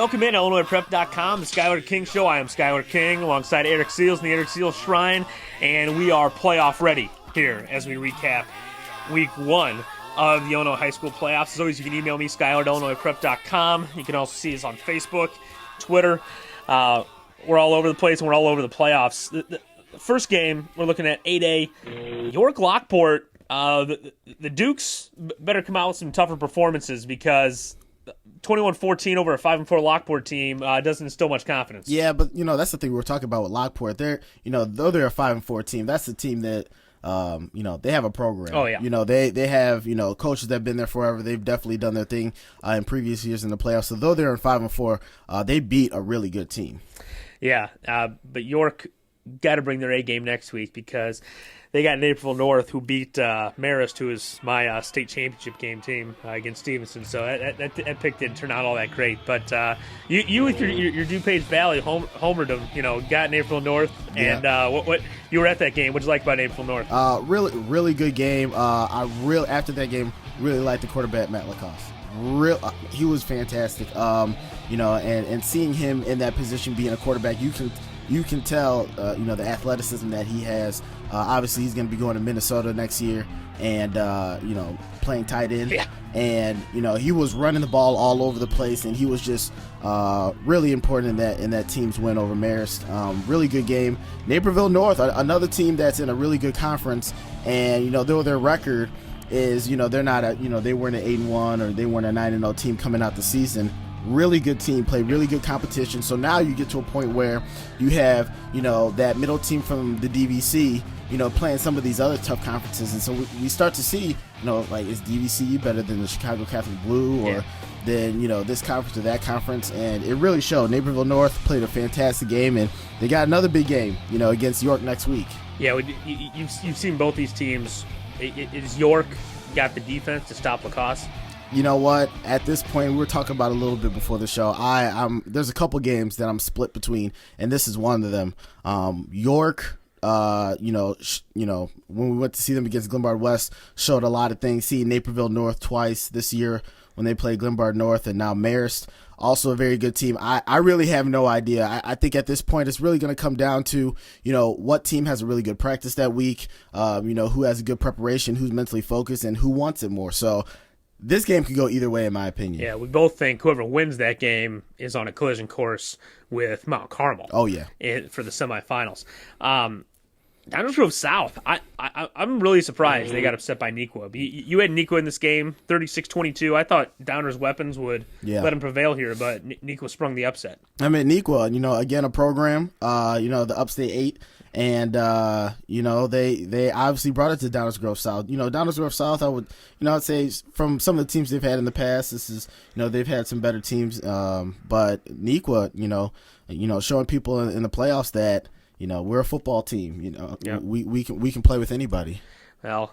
Welcome in IllinoisPrep.com, the Skylar King Show. I am Skylar King alongside Eric Seals in the Eric Seals Shrine, and we are playoff ready here as we recap week one of the Illinois High School playoffs. As always, you can email me, Skylar at IllinoisPrep.com. You can also see us on Facebook, Twitter. We're all over the place, and we're all over the playoffs. The first game, we're looking at 8A, York-Lockport. The Dukes better come out with some tougher performances because 21-14 over a 5-4 Lockport team doesn't instill much confidence. Yeah, but that's the thing we were talking about with Lockport. They're though they're a 5-4 team, that's the team that they have a program. Oh yeah. They have coaches that have been there forever. They've definitely done their thing in previous years in the playoffs. So though they're in 5-4, they beat a really good team. Yeah, but York got to bring their A game next week because they got Naperville North, who beat Marist, who is my state championship game team against Stevenson. So that pick didn't turn out all that great. But you with your DuPage Valley homerdom, got Naperville North. And what you were at that game. What'd you like about Naperville North? Really good game. After that game, really liked the quarterback Matt Lacoste. He was fantastic. And seeing him in that position, being a quarterback, you can tell, the athleticism that he has. Obviously, he's going to be going to Minnesota next year and, playing tight end. Yeah. And, he was running the ball all over the place, and he was just really important in that team's win over Marist. Really good game. Naperville North, another team that's in a really good conference, and, though their record is, they're not they weren't an 8-1 or they weren't a 9-0 team coming out the season. Really good team, play really good competition. So now you get to a point where you have, that middle team from the DVC, playing some of these other tough conferences. And so we start to see, is DVC better than the Chicago Catholic Blue or than, this conference or that conference? And it really showed. Naperville North played a fantastic game, and they got another big game, against York next week. Yeah, you've seen both these teams. Is York got the defense to stop Lacoste? You know what? At this point, we were talking about a little bit before the show. There's a couple games that I'm split between, and this is one of them. York, when we went to see them against Glenbard West, showed a lot of things. Seeing Naperville North twice this year when they played Glenbard North, and now Marist, also a very good team. I really have no idea. I think at this point it's really going to come down to, what team has a really good practice that week, who has a good preparation, who's mentally focused, and who wants it more. So this game could go either way, in my opinion. Yeah, we both think whoever wins that game is on a collision course with Mount Carmel. Oh, yeah. For the semifinals. Downers Grove South, I'm really surprised they got upset by Nequa. You had Nequa in this game, 36-22. I thought Downers' weapons would let them prevail here, but Nequa sprung the upset. I mean, Nequa, again, a program, the Upstate 8. And, they obviously brought it to Downers Grove South. Downers Grove South, I'd say from some of the teams they've had in the past, this is, they've had some better teams. But Nequa, showing people in the playoffs that, we're a football team. We can play with anybody. Well,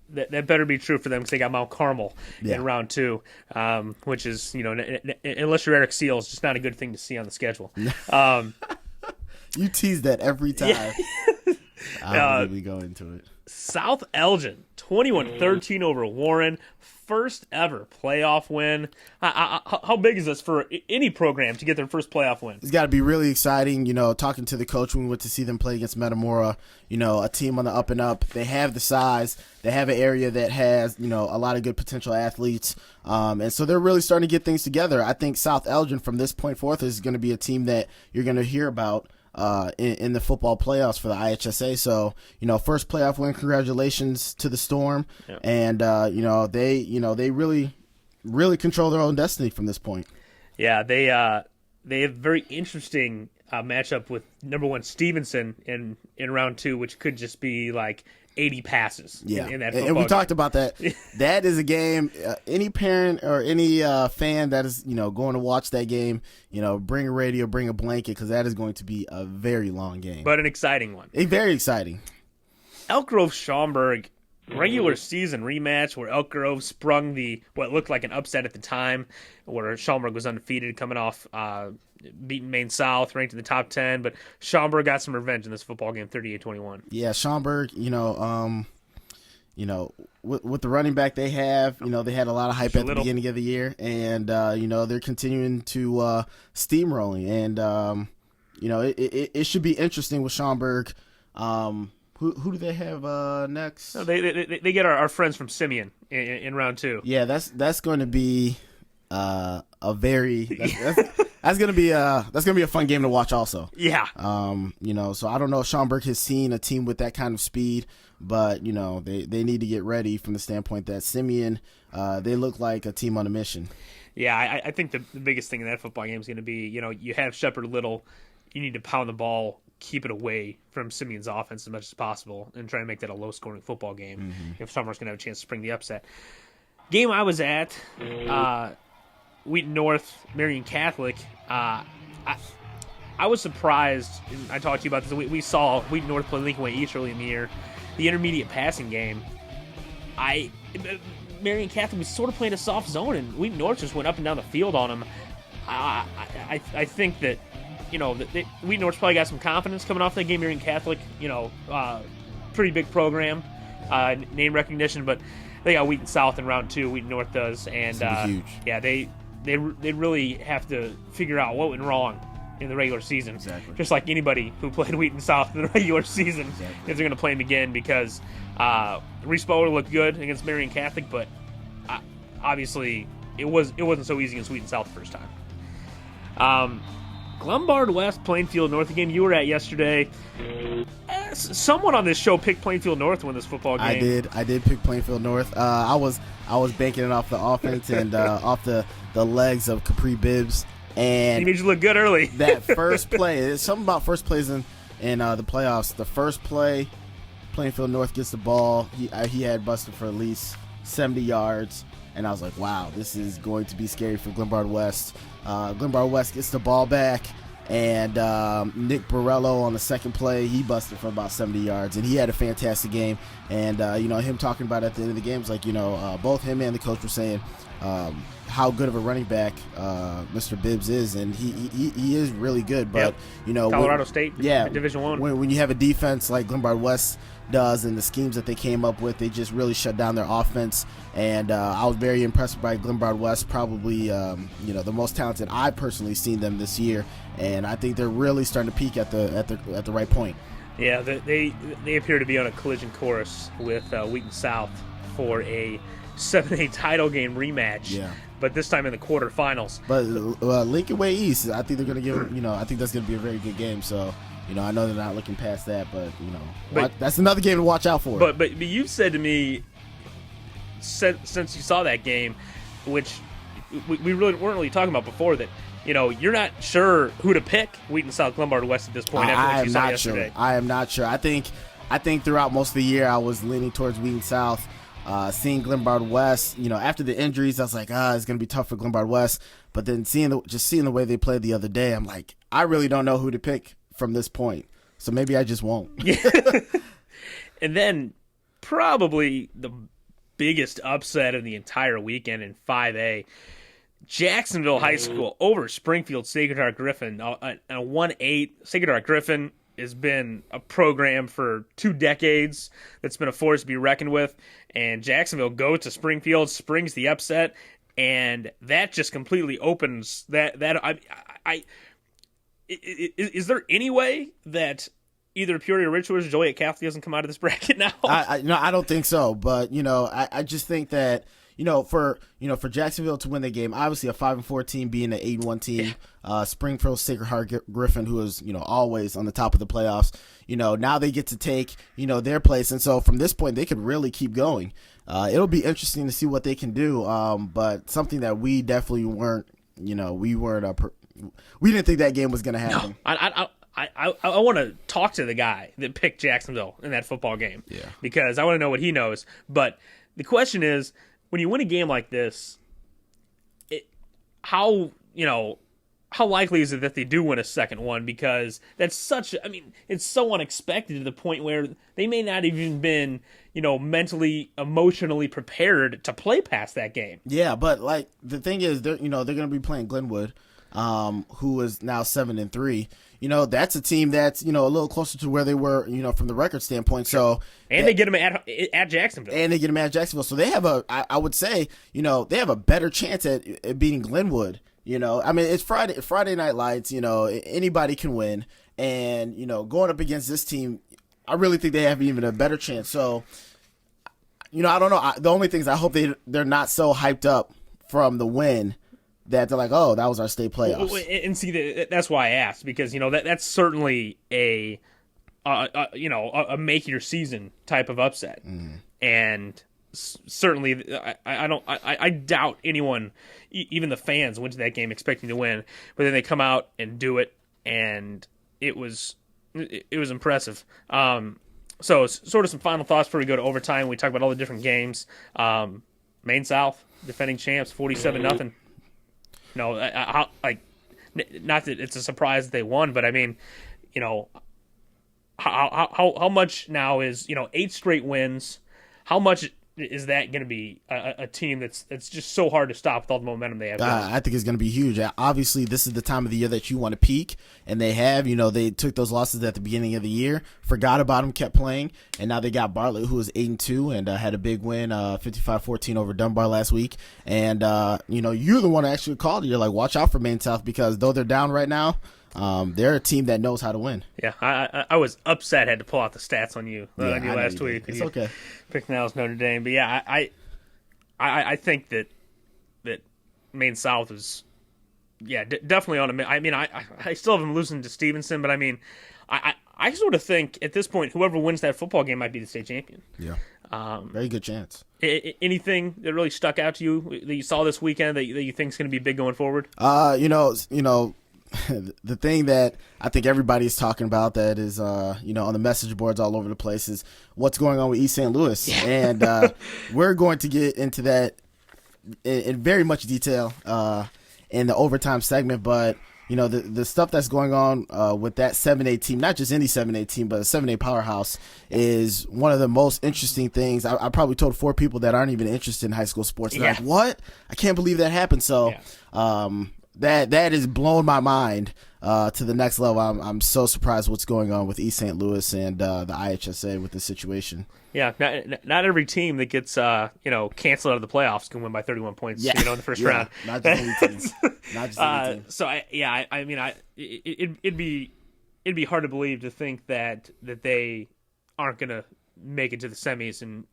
that better be true for them because they got Mount Carmel in round two, which is, unless you're Eric Seals, just not a good thing to see on the schedule. You tease that every time. Yeah. I'll really go into it. South Elgin, 21-13 over Warren. First ever playoff win. How big is this for any program to get their first playoff win? It's got to be really exciting. Talking to the coach when we went to see them play against Metamora, a team on the up and up. They have the size. They have an area that has, a lot of good potential athletes. And so they're really starting to get things together. I think South Elgin from this point forth is going to be a team that you're going to hear about in the football playoffs for the IHSA. So, first playoff win, congratulations to the Storm. Yep. And, they really control their own destiny from this point. Yeah, they have a very interesting matchup with number one Stevenson in round two, which could just be like 80 passes in that football and we game. Talked about that. That is a game, any parent or any fan that is, going to watch that game, bring a radio, bring a blanket, because that is going to be a very long game. But an exciting one. Very exciting. Elk Grove Schaumburg, regular season rematch where Elk Grove sprung what looked like an upset at the time, where Schaumburg was undefeated coming off beating Maine South, ranked in the top 10, but Schaumburg got some revenge in this football game, 38-21. Yeah, Schaumburg, with the running back they have, they had a lot of hype at the Little. beginning of the year, and they're continuing to steamrolling, and it should be interesting with Schaumburg. Who do they have next? No, they get our friends from Simeon in round 2. Yeah, that's going to be a very that's going to be a fun game to watch also. Yeah. So I don't know if Schaumburg has seen a team with that kind of speed, but they need to get ready from the standpoint that Simeon, they look like a team on a mission. Yeah, I think the biggest thing in that football game is going to be, you have Shepard Little, you need to pound the ball, keep it away from Simeon's offense as much as possible, and try to make that a low-scoring football game if Summer's going to have a chance to spring the upset. Game I was at, Wheaton North, Marion Catholic, I was surprised, and I talked to you about this, we saw Wheaton North play Lincoln Way East early in the year, the intermediate passing game. Marion Catholic was sort of playing a soft zone, and Wheaton North just went up and down the field on them. I think that, Wheaton North's probably got some confidence coming off that game. Marion Catholic, pretty big program, name recognition, but they got Wheaton South in round 2. Wheaton North does, and huge. Yeah, they really have to figire out what went wrong in the regular season. Exactly. Just like anybody who played Wheaton South in the regular season, if they're going to play them again, because Reese Bower looked good against Marion Catholic, but obviously it wasn't so easy against Wheaton South the first time. Glenbard West, Plainfield North, the game you were at yesterday. Someone on this show picked Plainfield North to win this football game. I did pick Plainfield North. I was banking it off the offense and off the legs of Capri Bibbs. And he made you look good early. That first play, there's something about first plays in the playoffs. The first play, Plainfield North gets the ball. He had busted for at least 70 yards. And I was like, wow, this is going to be scary for Glenbard West. Glenbard West gets the ball back, and Nick Borello on the second play, he busted for about 70 yards, and he had a fantastic game. And, him talking about it at the end of the game was like, both him and the coach were saying how good of a running back Mr. Bibbs is, and he is really good. But, Colorado State, Division I. When you have a defense like Glenbard West does, and the schemes that they came up with, they just really shut down their offense. And I was very impressed by Glenbard West, probably the most talented I've personally seen them this year, and I think they're really starting to peak at the right point. Yeah, they appear to be on a collision course with Wheaton South for a 7A title game rematch. Yeah. But this time in the quarterfinals. But Lincoln Way East, I think they're going to give. I think that's going to be a very good game. So. I know they're not looking past that, but that's another game to watch out for. But you've said to me, since you saw that game, which we really weren't really talking about before, that you're not sure who to pick, Wheaton South, Glenbard West at this point. After what you saw yesterday. I am not sure. I think throughout most of the year I was leaning towards Wheaton South. Seeing Glenbard West, after the injuries, I was like, it's going to be tough for Glenbard West. But then seeing the way they played the other day, I'm like, I really don't know who to pick from this point, so maybe I just won't. And then probably the biggest upset of the entire weekend in 5A, Jacksonville High School over Springfield Sacred Heart Griffin. A 1-8. Sacred Heart Griffin has been a program for 2 decades that's been a force to be reckoned with, and Jacksonville goes to Springfield, springs the upset, and that just completely opens that. Is there any way that either Peoria Richwood or Joliet Catholic doesn't come out of this bracket now? I don't think so. But I just think that for Jacksonville to win the game, obviously a 5-4 team being an 8-1 team, Springfield Sacred Heart Griffin, who is always on the top of the playoffs. Now they get to take their place, and so from this point they could really keep going. It'll be interesting to see what they can do. But something that we definitely weren't. We didn't think that game was going to happen. No, I want to talk to the guy that picked Jacksonville in that football game. Yeah. Because I want to know what he knows. But the question is, when you win a game like this, how likely is it that they do win a second one? Because that's it's so unexpected to the point where they may not even been, mentally, emotionally prepared to play past that game. Yeah, but the thing is, they're going to be playing Glenwood. who is now 7-3. That's a team that's, a little closer to where they were, from the record standpoint. So, and they get them at Jacksonville. So they have I would say, they have a better chance at beating Glenwood. I mean, it's Friday Night Lights, anybody can win. And, going up against this team, I really think they have even a better chance. So, I don't know. The only thing is I hope they're not so hyped up from the win that they're like, oh, that was our state playoffs. And see, that's why I asked, because that's certainly a make your season type of upset, and certainly I doubt anyone, even the fans, went to that game expecting to win, but then they come out and do it, and it was impressive. So sort of some final thoughts before we go to overtime. We talk about all the different games. Maine South defending champs, 47-0. Not that it's a surprise that they won, but I mean, how much now is 8 straight wins? How much is that going to be a team that's just so hard to stop with all the momentum they have? I think it's going to be huge. Obviously, this is the time of the year that you want to peak, and they have. They took those losses at the beginning of the year, forgot about them, kept playing, and now they got Bartlett, who was 8-2 and had a big win, 55-14 over Dunbar last week. And you're the one who actually called it. You're like, watch out for Maine South, because though they're down right now, they're a team that knows how to win. Yeah, I was upset. Had to pull out the stats on you last week. It's okay. Picked Nels Notre Dame, but yeah, I think that Maine South is definitely on a. I mean, I still have them losing to Stevenson, but I mean, I sort of think at this point, whoever wins that football game might be the state champion. Yeah, very good chance. Anything that really stuck out to you that you saw this weekend that you think is going to be big going forward? The thing that I think everybody's talking about that is, on the message boards all over the place is what's going on with East St. Louis. Yeah. And we're going to get into that in very much detail in the overtime segment. But, the stuff that's going on with that 7A team, not just any 7A team, but a 7A powerhouse, is one of the most interesting things. I probably told 4 people that aren't even interested in high school sports. They're like, what? I can't believe that happened. So, That has blown my mind to the next level. I'm so surprised what's going on with East St. Louis and the IHSA with this situation. Yeah, not every team that gets canceled out of the playoffs can win by 31 points. In the first round. Not just any teams. Not just any team. So I mean, it'd be hard to believe to think that they aren't gonna make it to the semis and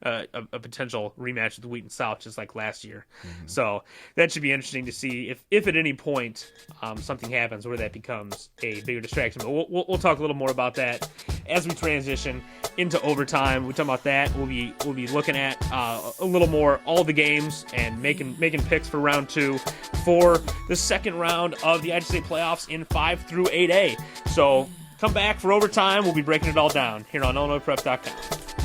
a potential rematch with Wheaton South just like last year. So that should be interesting to see if at any point something happens where that becomes a bigger distraction. But we'll talk a little more about that as we transition into overtime. We talk about that. We'll be looking at a little more all the games and making picks for round 2 for the second round of the IHSA playoffs in 5 through 8A. So come back for overtime. We'll be breaking it all down here on IllinoisPreps.com.